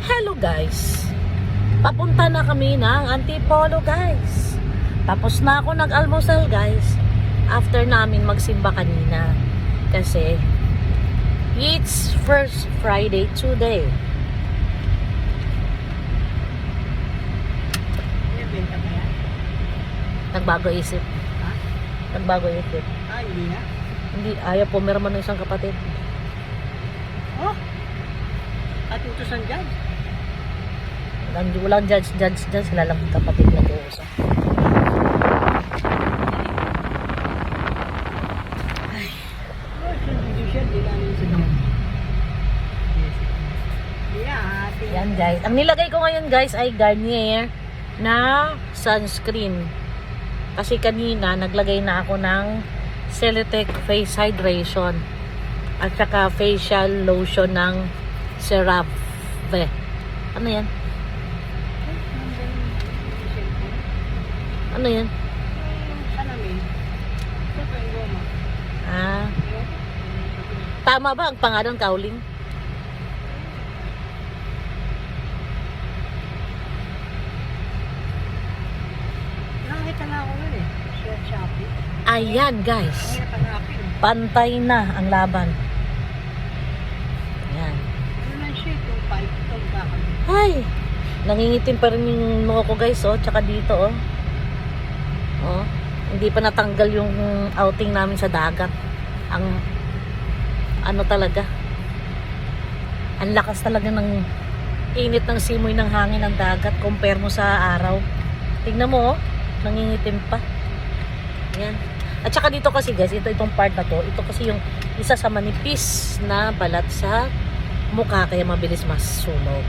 Hello guys, papunta na kami ng Antipolo guys. Tapos na ako nag-almusal guys, after namin magsimba kanina. Kasi it's first Friday today. Benta ba yan? Nagbago isip. Ha? Nagbago isip. Hindi na. Hindi, ayaw po, meron man ng isang kapatid. Oh! At utusan dyan. Walang judge dyan, sila lang kapatid na uusap. Oh, judicial, di namin sa dami. Yeah, Yan guys, ang nilagay ko ngayon guys ay Garnier na sunscreen. Kasi kanina naglagay na ako ng Celotex Face Hydration at saka facial lotion ng CeraVe. Ano yan? Ano yan? Salamin. Ito pa yung goma. Ah, tama ba ang pangalan, Kauling? Nakakita na ako nun eh. Sa Shopee. Ayan guys, Ang hanapin. pantay na ang laban. Ayan. Ano na siya? Itong pipe. Itong bakal. Ay, nangingitim pa rin yung noo ko guys, oh, tsaka dito, oh. Oh, hindi pa natanggal yung outing namin sa dagat. Ang ano talaga, ang lakas talaga ng init ng simoy ng hangin ng dagat compare mo sa araw. Tingnan mo, oh, nangingitim pa. Yan. At saka dito kasi guys, itong part na to, ito kasi yung isa sa manipis na balat sa mukha kaya mabilis masunog.